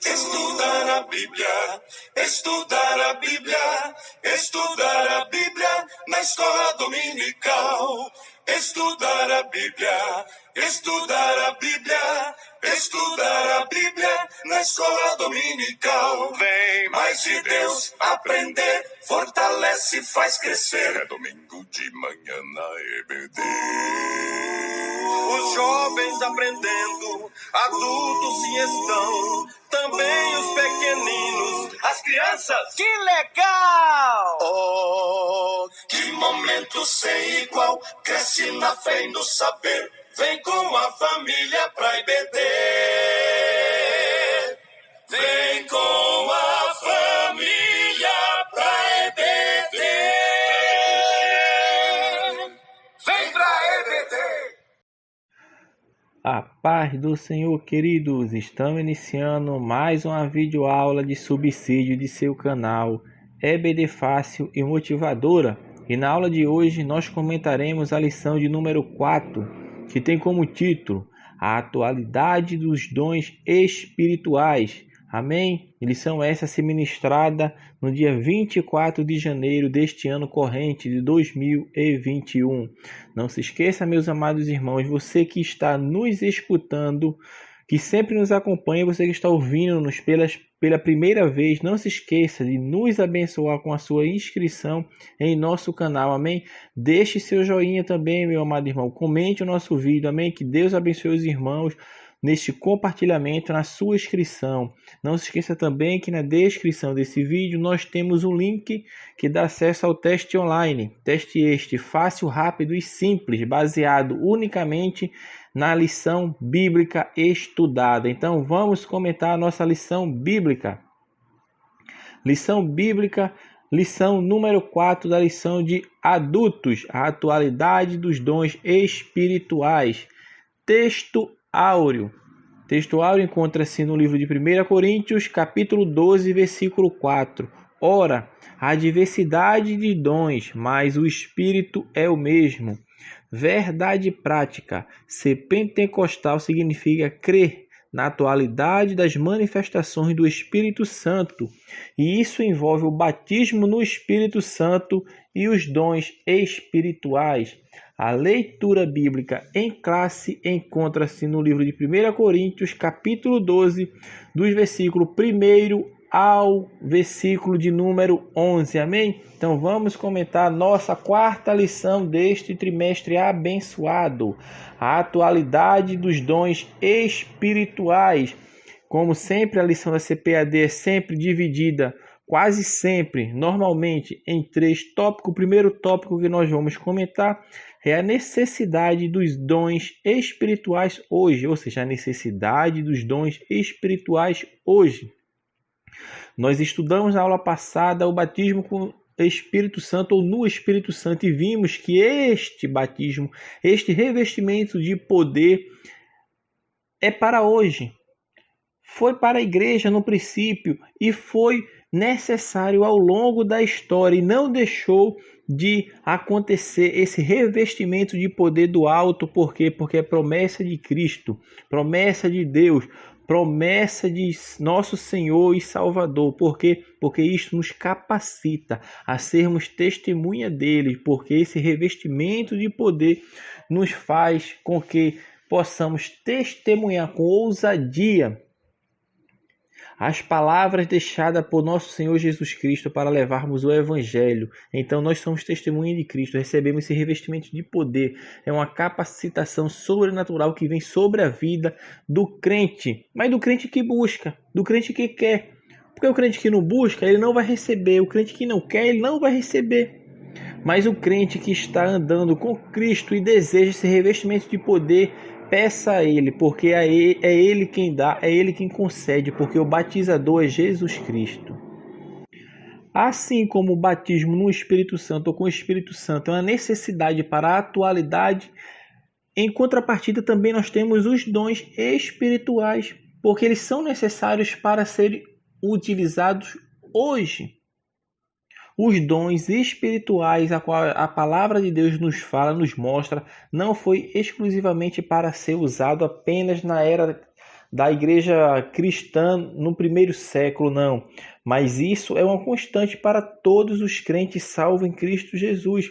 Estudar a Bíblia, estudar a Bíblia, estudar a Bíblia na escola dominical. Estudar a Bíblia, estudar a Bíblia, estudar a Bíblia na escola dominical. Vem mais de Deus aprender, fortalece e faz crescer. É domingo de manhã na EBD. Os jovens aprendendo, adultos sim estão, também os pequeninos, as crianças. Que legal! Oh, que momento sem igual, cresce na fé e no saber, vem com a família pra EBD. Vem com a família pra EBD. Vem pra EBD. A paz do Senhor, queridos! Estamos iniciando mais uma videoaula de subsídio de seu canal EBD Fácil e Motivadora. E na aula de hoje nós comentaremos a lição de número 4, que tem como título A Atualidade dos Dons Espirituais. Amém? Lição essa a ser ministrada no dia 24 de janeiro deste ano corrente de 2021. Não se esqueça, meus amados irmãos, você que está nos escutando, que sempre nos acompanha, você que está ouvindo-nos pela primeira vez, não se esqueça de nos abençoar com a sua inscrição em nosso canal, amém? Deixe seu joinha também, meu amado irmão, comente o nosso vídeo, amém? Que Deus abençoe os irmãos neste compartilhamento, na sua inscrição. Não se esqueça também que na descrição desse vídeo nós temos um link que dá acesso ao teste online. Teste este fácil, rápido e simples, baseado unicamente na lição bíblica estudada. Então vamos comentar a nossa lição bíblica. Lição bíblica, lição número 4 da lição de adultos, a atualidade dos dons espirituais. Texto áureo. Texto áureo encontra-se no livro de 1 Coríntios, capítulo 12, versículo 4. Ora, há diversidade de dons, mas o Espírito é o mesmo. Verdade prática. Ser pentecostal significa crer na atualidade das manifestações do Espírito Santo, e isso envolve o batismo no Espírito Santo e os dons espirituais. A leitura bíblica em classe encontra-se no livro de 1 Coríntios, capítulo 12, dos versículos 1 ao versículo de número 11. Amém? Então vamos comentar a nossa quarta lição deste trimestre abençoado. A atualidade dos dons espirituais. Como sempre, a lição da CPAD é sempre dividida, quase sempre, normalmente, em 3 tópicos. O primeiro tópico que nós vamos comentar é a necessidade dos dons espirituais hoje, ou seja, a necessidade dos dons espirituais hoje. Nós estudamos na aula passada o batismo com o Espírito Santo ou no Espírito Santo e vimos que este batismo, este revestimento de poder é para hoje. Foi para a igreja no princípio e foi necessário ao longo da história e não deixou de acontecer esse revestimento de poder do alto. Por quê? Porque é promessa de Cristo, promessa de Deus, promessa de nosso Senhor e Salvador. Por quê? Porque isto nos capacita a sermos testemunha dele, porque esse revestimento de poder nos faz com que possamos testemunhar com ousadia as palavras deixadas por nosso Senhor Jesus Cristo para levarmos o Evangelho. Então nós somos testemunha de Cristo, recebemos esse revestimento de poder. É uma capacitação sobrenatural que vem sobre a vida do crente, mas do crente que busca, do crente que quer. Porque o crente que não busca, ele não vai receber. O crente que não quer, ele não vai receber. Mas o crente que está andando com Cristo e deseja esse revestimento de poder, peça a Ele, porque é Ele quem dá, é Ele quem concede, porque o batizador é Jesus Cristo. Assim como o batismo no Espírito Santo ou com o Espírito Santo é uma necessidade para a atualidade, em contrapartida também nós temos os dons espirituais, porque eles são necessários para serem utilizados hoje. os dons espirituais a qual a palavra de Deus nos fala, nos mostra, não foi exclusivamente para ser usado apenas na era da igreja cristã no primeiro século, não. Mas isso é uma constante para todos os crentes salvos em Cristo Jesus.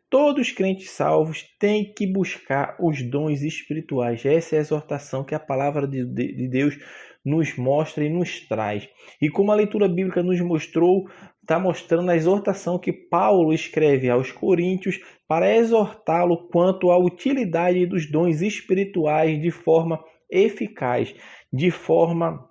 Todos os crentes salvos têm que buscar os dons espirituais. Essa é a exortação que a palavra de Deus nos mostra e nos traz. E como a leitura bíblica nos mostrou, está mostrando a exortação que Paulo escreve aos Coríntios para exortá-lo quanto à utilidade dos dons espirituais de forma eficaz, de forma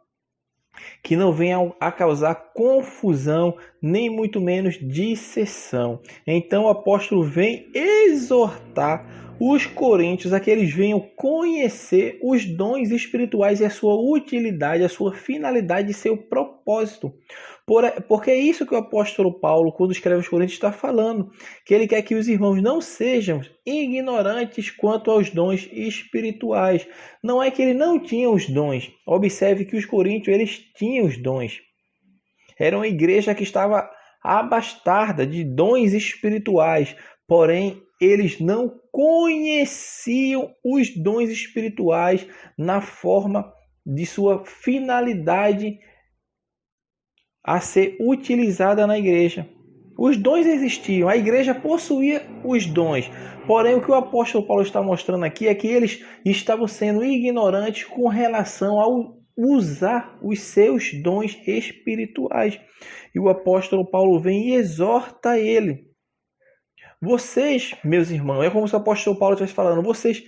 que não venha a causar confusão, nem muito menos dissensão. Então o apóstolo vem exortar os coríntios a que eles venham conhecer os dons espirituais e a sua utilidade, a sua finalidade e seu propósito. Porque é isso que o apóstolo Paulo, quando escreve aos Coríntios, está falando, que ele quer que os irmãos não sejam ignorantes quanto aos dons espirituais. Não é que ele não tinha os dons. Observe que os coríntios, eles tinham os dons. Era uma igreja que estava abastada de dons espirituais, porém eles não conheciam os dons espirituais na forma de sua finalidade a ser utilizada na igreja. Os dons existiam, a igreja possuía os dons. Porém, o que o apóstolo Paulo está mostrando aqui é que eles estavam sendo ignorantes com relação ao usar os seus dons espirituais. E o apóstolo Paulo vem e exorta ele. Vocês, meus irmãos, é como se o apóstolo Paulo estivesse falando, vocês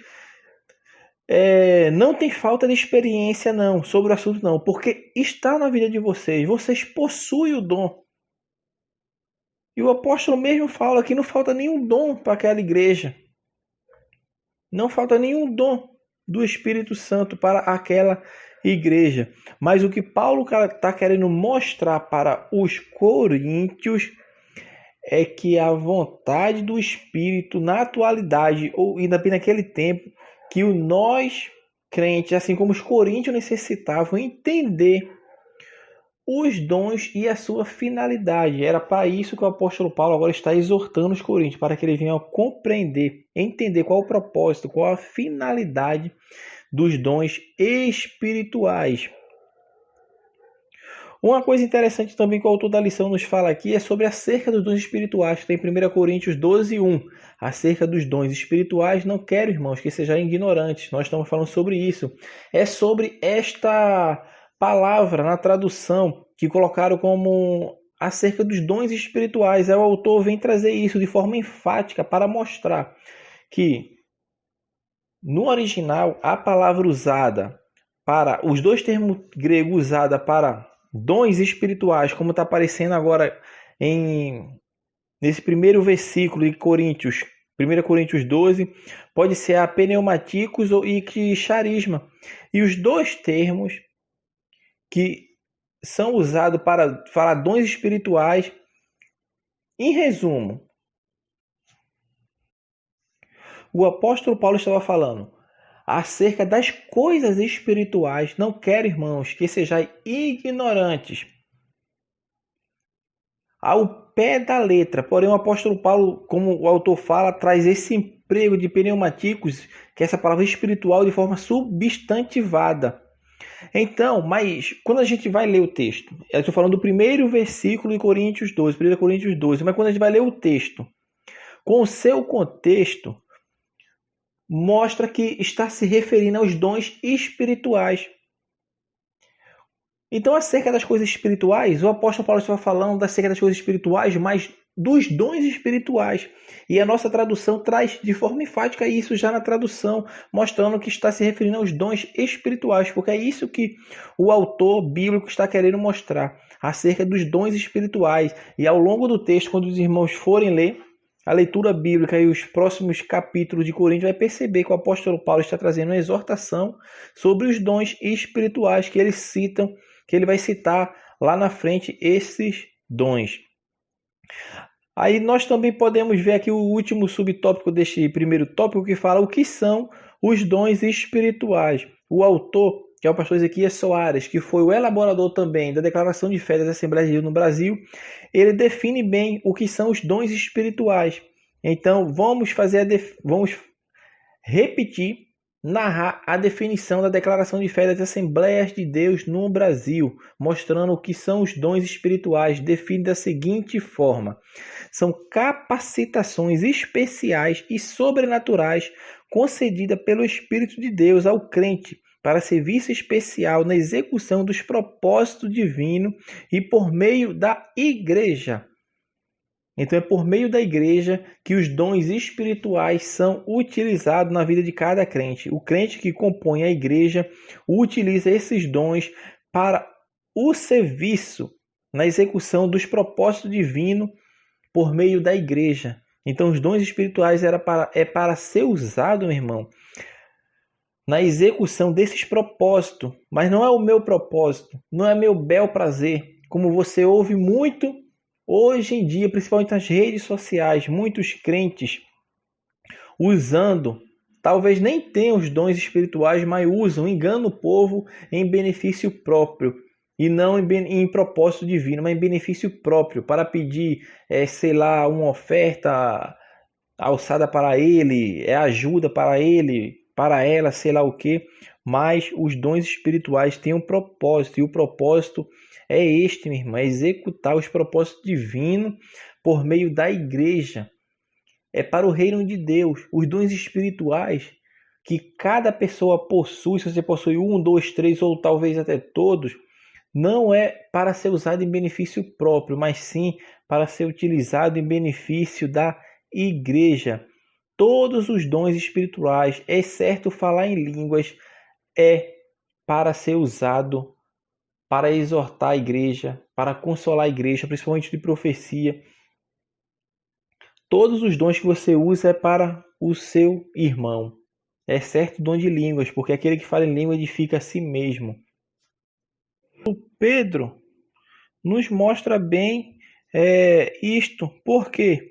não tem falta de experiência não, sobre o assunto não, porque está na vida de vocês, vocês possuem o dom. E o apóstolo mesmo fala que não falta nenhum dom para aquela igreja. Não falta nenhum dom do Espírito Santo para aquela igreja. Mas o que Paulo está querendo mostrar para os coríntios é que a vontade do Espírito na atualidade, ou ainda bem naquele tempo, que nós, crentes, assim como os coríntios necessitavam entender os dons e a sua finalidade. Era para isso que o apóstolo Paulo agora está exortando os coríntios, para que eles venham a compreender, entender qual o propósito, qual a finalidade dos dons espirituais. Uma coisa interessante também que o autor da lição nos fala aqui é sobre acerca dos dons espirituais, que tem em 1 Coríntios 12:1. Acerca dos dons espirituais, não quero, irmãos, que sejam ignorantes. Nós estamos falando sobre isso. É sobre esta palavra na tradução que colocaram como acerca dos dons espirituais. O autor vem trazer isso de forma enfática para mostrar que no original a palavra usada para os dois termos gregos usada para dons espirituais, como está aparecendo agora nesse primeiro versículo de Coríntios, 1 Coríntios 12, pode ser a pneumaticos e charisma. E os dois termos que são usados para falar dons espirituais, em resumo, o apóstolo Paulo estava falando acerca das coisas espirituais. Não quero, irmãos, que sejam ignorantes. Ao pé da letra. Porém, o apóstolo Paulo, como o autor fala, traz esse emprego de pneumaticos, que é essa palavra espiritual, de forma substantivada. Então, mas quando a gente vai ler o texto, eu estou falando do primeiro versículo de Coríntios 12, 1 Coríntios 12, mas quando a gente vai ler o texto, com o seu contexto, mostra que está se referindo aos dons espirituais. Então, acerca das coisas espirituais, o apóstolo Paulo estava falando acerca das coisas espirituais, mas dos dons espirituais. E a nossa tradução traz de forma enfática isso já na tradução, mostrando que está se referindo aos dons espirituais, porque é isso que o autor bíblico está querendo mostrar, acerca dos dons espirituais. E ao longo do texto, quando os irmãos forem ler a leitura bíblica e os próximos capítulos de Coríntios, vai perceber que o apóstolo Paulo está trazendo uma exortação sobre os dons espirituais que ele vai citar lá na frente esses dons. Aí nós também podemos ver aqui o último subtópico deste primeiro tópico, que fala o que são os dons espirituais. O autor que é o pastor Ezequias Soares, que foi o elaborador também da Declaração de Fé das Assembleias de Deus no Brasil, ele define bem o que são os dons espirituais. Então, vamos repetir, narrar a definição da Declaração de Fé das Assembleias de Deus no Brasil, mostrando o que são os dons espirituais. Define da seguinte forma: são capacitações especiais e sobrenaturais concedidas pelo Espírito de Deus ao crente para serviço especial na execução dos propósitos divinos e por meio da igreja. Então é por meio da igreja que os dons espirituais são utilizados na vida de cada crente. O crente que compõe a igreja utiliza esses dons para o serviço na execução dos propósitos divinos por meio da igreja. Então os dons espirituais é para ser usado, meu irmão, na execução desses propósitos. Mas não é o meu propósito, não é meu bel prazer, como você ouve muito hoje em dia, principalmente nas redes sociais, muitos crentes usando, talvez nem tenham os dons espirituais, mas usam, enganam o povo em benefício próprio. E não em propósito divino, mas em benefício próprio, para pedir, uma oferta alçada para ele, ajuda para ele, para ela, sei lá o quê. Mas os dons espirituais têm um propósito, e o propósito é este, meu irmão, é executar os propósitos divinos por meio da igreja. É para o reino de Deus. Os dons espirituais que cada pessoa possui, se você possui 1, 2, 3 ou talvez até todos, não é para ser usado em benefício próprio, mas sim para ser utilizado em benefício da igreja. Todos os dons espirituais, exceto falar em línguas, é para ser usado para exortar a igreja, para consolar a igreja, principalmente de profecia. Todos os dons que você usa é para o seu irmão, exceto o dom de línguas, porque aquele que fala em língua edifica a si mesmo. O Pedro nos mostra bem isto. Por quê?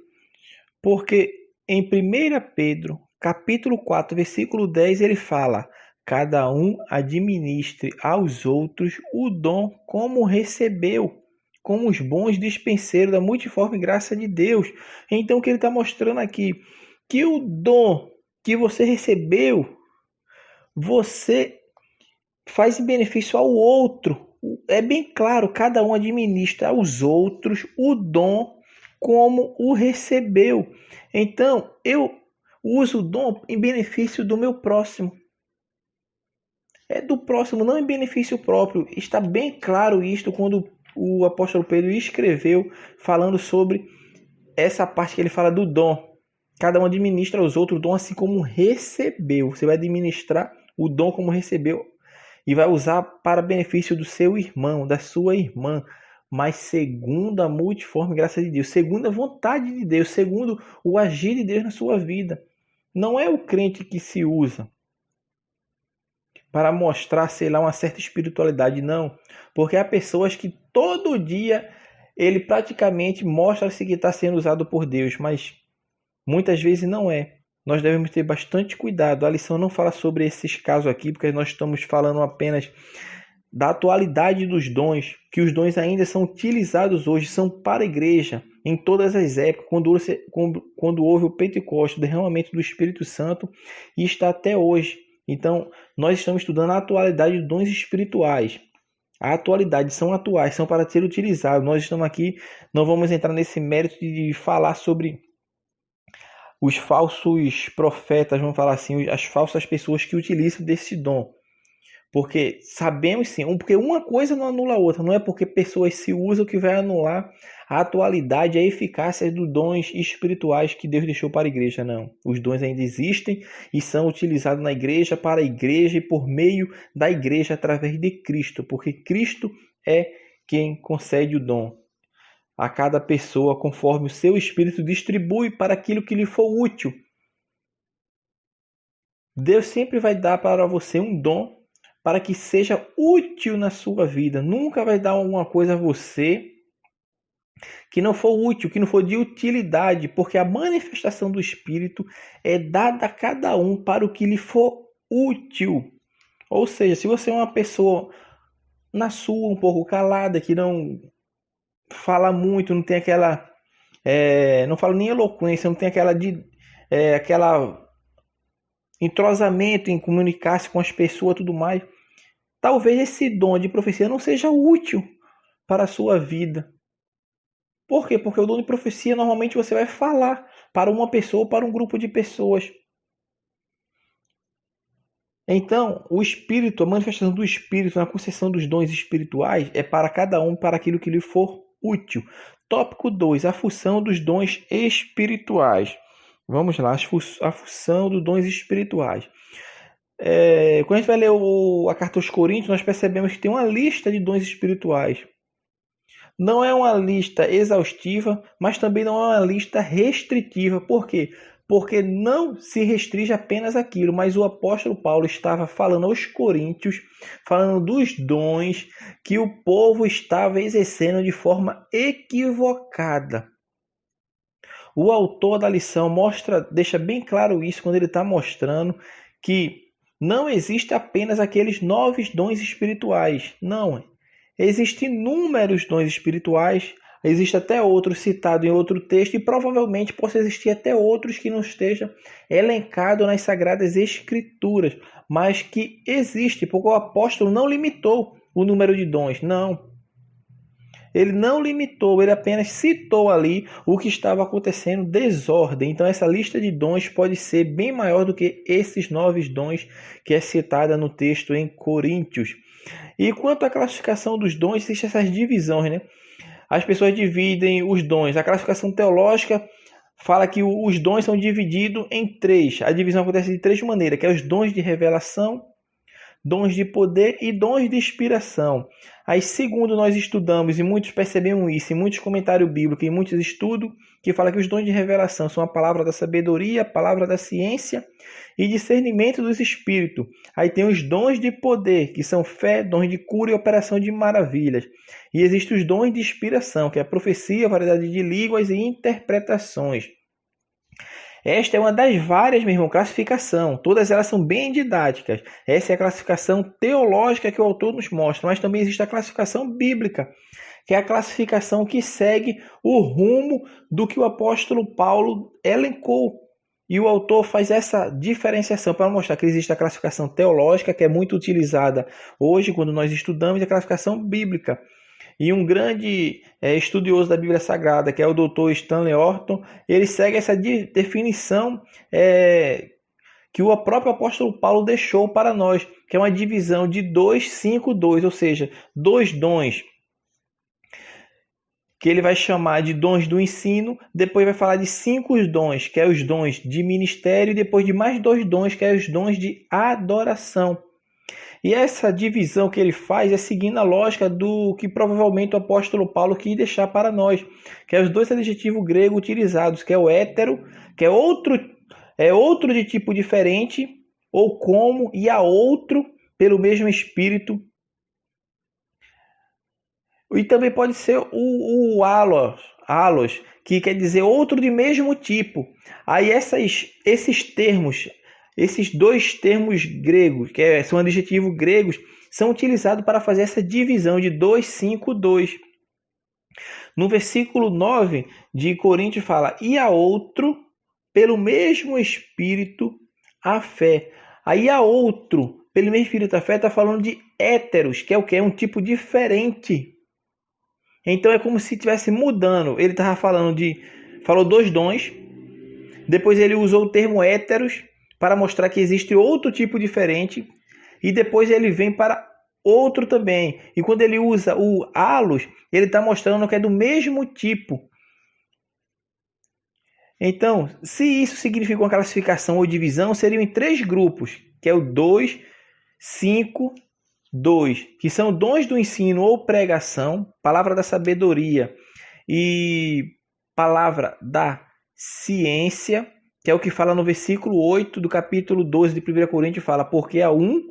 Porque em 1 Pedro, capítulo 4, versículo 10, ele fala: cada um administre aos outros o dom como recebeu, como os bons dispenseiros da multiforme graça de Deus. Então, o que ele está mostrando aqui? Que o dom que você recebeu, você faz em benefício ao outro. É bem claro, cada um administra aos outros o dom como o recebeu. Então, eu uso o dom em benefício do meu próximo. É do próximo, não em benefício próprio. Está bem claro isto quando o apóstolo Pedro escreveu falando sobre essa parte que ele fala do dom. Cada um administra aos outros o dom assim como recebeu. Você vai administrar o dom como recebeu e vai usar para benefício do seu irmão, da sua irmã, mas segundo a multiforme graça de Deus, segundo a vontade de Deus, segundo o agir de Deus na sua vida. Não é o crente que se usa para mostrar, uma certa espiritualidade, não. Porque há pessoas que todo dia ele praticamente mostra-se que está sendo usado por Deus, mas muitas vezes não é. Nós devemos ter bastante cuidado. A lição não fala sobre esses casos aqui, porque nós estamos falando apenas da atualidade dos dons, que os dons ainda são utilizados hoje, são para a igreja, em todas as épocas, quando houve o Pentecostes, o derramamento do Espírito Santo, e está até hoje. Então, nós estamos estudando a atualidade de dons espirituais. A atualidade são atuais, são para ser utilizados. Nós estamos aqui, não vamos entrar nesse mérito de falar sobre os falsos profetas, vamos falar assim, as falsas pessoas que utilizam desse dom. Porque sabemos sim, porque uma coisa não anula a outra. Não é porque pessoas se usam que vai anular a atualidade, a eficácia dos dons espirituais que Deus deixou para a igreja, não. Os dons ainda existem e são utilizados na igreja, para a igreja e por meio da igreja através de Cristo. Porque Cristo é quem concede o dom a cada pessoa conforme o seu espírito distribui para aquilo que lhe for útil. Deus sempre vai dar para você um dom para que seja útil na sua vida. Nunca vai dar alguma coisa a você que não for útil, que não for de utilidade, porque a manifestação do Espírito é dada a cada um para o que lhe for útil. Ou seja, se você é uma pessoa na sua, um pouco calada, que não fala muito, não tem aquela... não fala nem eloquência, não tem aquela entrosamento em comunicar-se com as pessoas e tudo mais, talvez esse dom de profecia não seja útil para a sua vida. Por quê? Porque o dom de profecia normalmente você vai falar para uma pessoa ou para um grupo de pessoas. Então, o Espírito, a manifestação do Espírito na concessão dos dons espirituais é para cada um, para aquilo que lhe for útil. Tópico 2, a função dos dons espirituais. Vamos lá, a função dos dons espirituais. Quando a gente vai ler a carta aos Coríntios, nós percebemos que tem uma lista de dons espirituais. Não é uma lista exaustiva, mas também não é uma lista restritiva. Por quê? Porque não se restringe apenas aquilo, mas o apóstolo Paulo estava falando aos coríntios, falando dos dons que o povo estava exercendo de forma equivocada. O autor da lição deixa bem claro isso quando ele está mostrando que não existe apenas aqueles 9 dons espirituais. Não, existem inúmeros dons espirituais. Existe até outro citado em outro texto e provavelmente possa existir até outros que não estejam elencados nas Sagradas Escrituras, mas que existe, porque o apóstolo não limitou o número de dons, não. Ele não limitou, ele apenas citou ali o que estava acontecendo, desordem. Então essa lista de dons pode ser bem maior do que esses 9 dons que é citada no texto em Coríntios. E quanto à classificação dos dons, existem essas divisões, né? As pessoas dividem os dons. A classificação teológica fala que os dons são divididos em 3. A divisão acontece de 3 maneiras, que é os dons de revelação, dons de poder e dons de inspiração. Aí, segundo nós estudamos, e muitos percebemos isso, em muitos comentários bíblicos, em muitos estudos, que fala que os dons de revelação são a palavra da sabedoria, a palavra da ciência e discernimento dos espíritos. Aí tem os dons de poder, que são fé, dons de cura e operação de maravilhas. E existem os dons de inspiração, que é a profecia, variedade de línguas e interpretações. Esta é uma das várias, meu irmão, classificação. Todas elas são bem didáticas. Essa é a classificação teológica que o autor nos mostra, mas também existe a classificação bíblica, que é a classificação que segue o rumo do que o apóstolo Paulo elencou. E o autor faz essa diferenciação para mostrar que existe a classificação teológica, que é muito utilizada hoje quando nós estudamos, e a classificação bíblica. E um grande estudioso da Bíblia Sagrada, que é o Dr. Stanley Orton, ele segue essa definição que o próprio apóstolo Paulo deixou para nós, que é uma divisão de 2, 5, 2, ou seja, 2 dons, que ele vai chamar de dons do ensino, depois vai falar de 5 dons, que é os dons de ministério, e depois de mais 2 dons, que é os dons de adoração. E essa divisão que ele faz é seguindo a lógica do que provavelmente o apóstolo Paulo quis deixar para nós, que é os 2 adjetivos gregos utilizados, que é o hétero, que é outro de tipo diferente, ou como, e a outro pelo mesmo Espírito. E também pode ser o alos, que quer dizer outro de mesmo tipo. Aí esses termos, esses 2 termos gregos, que são adjetivos gregos, são utilizados para fazer essa divisão de 2, 5, 2. No versículo 9 de Coríntios fala, e a outro, pelo mesmo Espírito, a fé. Aí a outro, pelo mesmo Espírito, a fé, está falando de héteros, que é o que? É um tipo diferente. Então é como se estivesse mudando. Ele estava falou 2 dons, depois ele usou o termo héteros para mostrar que existe outro tipo diferente, e depois ele vem para outro também. E quando ele usa o alos, ele está mostrando que é do mesmo tipo. Então, se isso significa uma classificação ou divisão, seriam em 3 grupos, que é o 2, 5, 2, que são dons do ensino ou pregação, palavra da sabedoria e palavra da ciência, que é o que fala no versículo 8 do capítulo 12 de 1 Coríntios, fala, porque a um,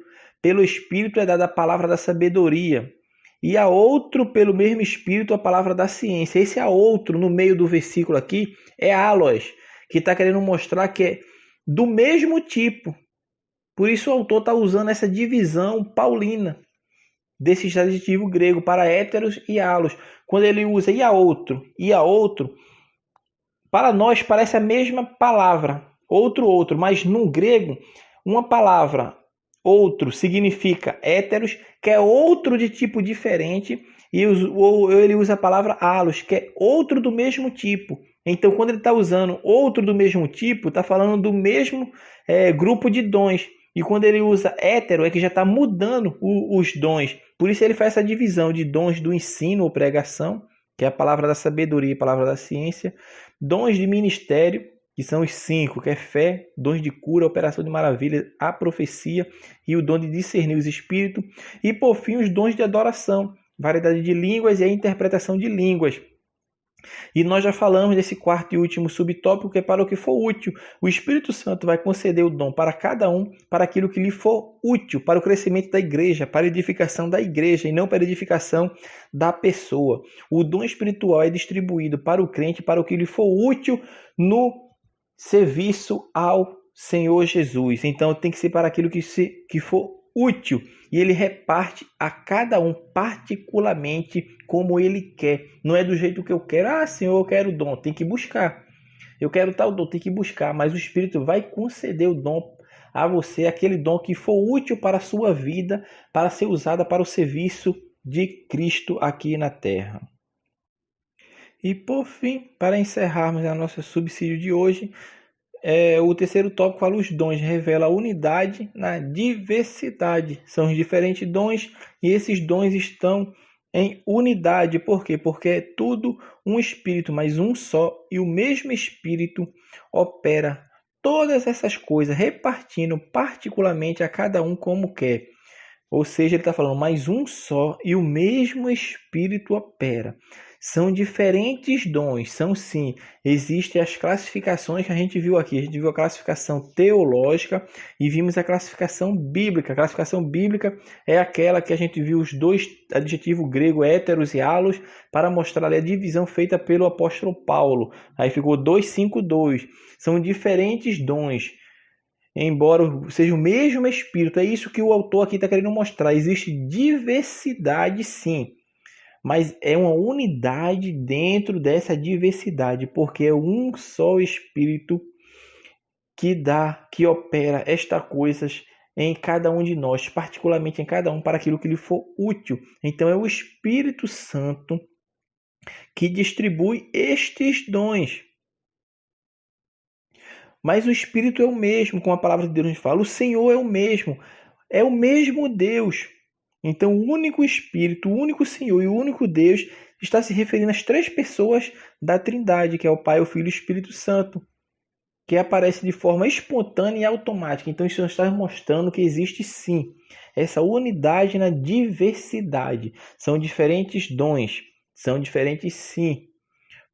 pelo Espírito, é dada a palavra da sabedoria, e a outro, pelo mesmo Espírito, a palavra da ciência. Esse a outro, no meio do versículo aqui, é alos, que está querendo mostrar que é do mesmo tipo. Por isso o autor está usando essa divisão paulina desse adjetivo grego para héteros e halos. Quando ele usa e a outro, para nós parece a mesma palavra, outro, mas no grego, uma palavra outro significa héteros, que é outro de tipo diferente, e ele usa a palavra halos, que é outro do mesmo tipo. Então, quando ele está usando outro do mesmo tipo, está falando do mesmo grupo de dons. E quando ele usa hétero, é que já está mudando os dons. Por isso ele faz essa divisão de dons do ensino ou pregação, que é a palavra da sabedoria e a palavra da ciência. Dons de ministério, que são os 5, que é fé, dons de cura, operação de maravilha, a profecia e o dom de discernir os espíritos. E por fim os dons de adoração, variedade de línguas e a interpretação de línguas. E nós já falamos desse quarto e último subtópico, que é para o que for útil. O Espírito Santo vai conceder o dom para cada um, para aquilo que lhe for útil, para o crescimento da igreja, para a edificação da igreja e não para a edificação da pessoa. O dom espiritual é distribuído para o crente, para o que lhe for útil no serviço ao Senhor Jesus. Então tem que ser para aquilo que for útil. E ele reparte a cada um particularmente como ele quer. Não é do jeito que eu quero. Ah, Senhor, eu quero o dom. Tem que buscar. Eu quero tal dom. Tem que buscar. Mas o Espírito vai conceder o dom a você, aquele dom que for útil para a sua vida, para ser usada para o serviço de Cristo aqui na terra. E por fim, para encerrarmos a nossa subsídio de hoje, o terceiro tópico fala os dons, revela a unidade na diversidade. São os diferentes dons e esses dons estão em unidade. Por quê? Porque é tudo um espírito, mas um só, e o mesmo espírito opera todas essas coisas, repartindo particularmente a cada um como quer. Ou seja, ele está falando, mas um só e o mesmo espírito opera. São diferentes dons, são sim. Existem as classificações que a gente viu aqui. A gente viu a classificação teológica e vimos a classificação bíblica. A classificação bíblica é aquela que a gente viu os dois adjetivos grego, héteros e halos, para mostrar ali a divisão feita pelo apóstolo Paulo. Aí ficou 252. São diferentes dons, embora seja o mesmo espírito. É isso que o autor aqui está querendo mostrar. Existe diversidade sim, mas é uma unidade dentro dessa diversidade, porque é um só espírito que opera estas coisas em cada um de nós, particularmente em cada um, para aquilo que lhe for útil. Então é o Espírito Santo que distribui estes dons. Mas o Espírito é o mesmo, como a palavra de Deus nos fala. O Senhor é o mesmo Deus. Então o único Espírito, o único Senhor e o único Deus está se referindo às três pessoas da Trindade, que é o Pai, o Filho e o Espírito Santo, que aparece de forma espontânea e automática. Então isso está mostrando que existe sim essa unidade na diversidade. São diferentes dons, são diferentes sim,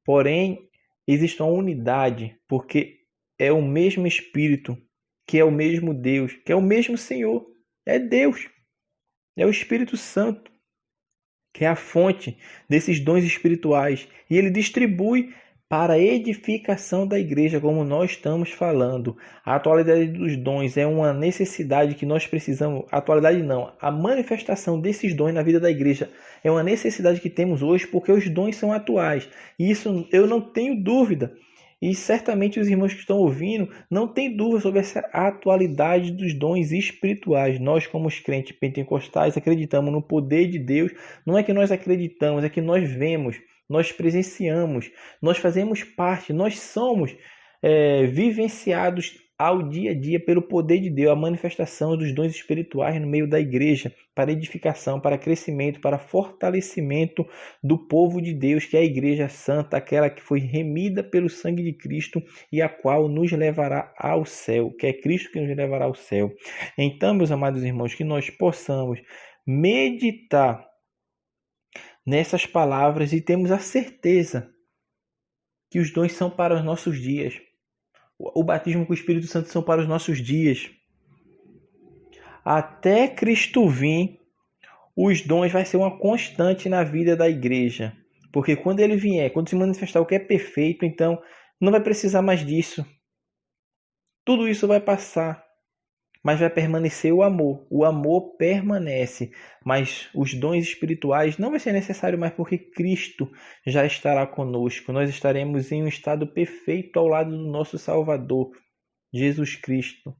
porém existe uma unidade, porque é o mesmo Espírito, que é o mesmo Deus, que é o mesmo Senhor, é Deus. É o Espírito Santo, que é a fonte desses dons espirituais. E ele distribui para a edificação da igreja, como nós estamos falando. A atualidade dos dons é uma necessidade que nós precisamos. A atualidade não, a manifestação desses dons na vida da igreja é uma necessidade que temos hoje, porque os dons são atuais. E isso eu não tenho dúvida. E certamente os irmãos que estão ouvindo não têm dúvida sobre essa atualidade dos dons espirituais. Nós, como os crentes pentecostais, acreditamos no poder de Deus. Não é que nós acreditamos, é que nós vemos, nós presenciamos, nós fazemos parte, nós somos vivenciados ao dia a dia pelo poder de Deus, a manifestação dos dons espirituais no meio da igreja, para edificação, para crescimento, para fortalecimento do povo de Deus, que é a igreja santa, aquela que foi remida pelo sangue de Cristo e a qual nos levará ao céu, que é Cristo que nos levará ao céu. Então, meus amados irmãos, que nós possamos meditar nessas palavras e temos a certeza que os dons são para os nossos dias. O batismo com o Espírito Santo são para os nossos dias. Até Cristo vir, os dons vai ser uma constante na vida da igreja. Porque quando ele vier, quando se manifestar o que é perfeito, então não vai precisar mais disso. Tudo isso vai passar. mas vai permanecer o amor. O amor permanece, mas os dons espirituais não vai ser necessário mais porque Cristo já estará conosco. Nós estaremos em um estado perfeito ao lado do nosso Salvador, Jesus Cristo,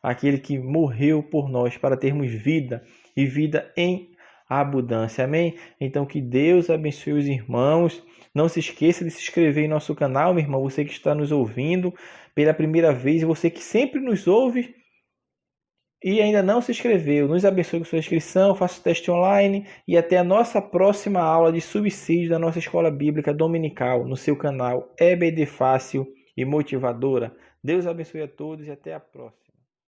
aquele que morreu por nós para termos vida e vida em abundância. Amém? Então que Deus abençoe os irmãos. Não se esqueça de se inscrever em nosso canal, meu irmão, você que está nos ouvindo pela primeira vez e você que sempre nos ouve e ainda não se inscreveu. Nos abençoe com sua inscrição, faça o teste online e até a nossa próxima aula de subsídio da nossa Escola Bíblica Dominical no seu canal EBD Fácil e Motivadora. Deus abençoe a todos e até a próxima.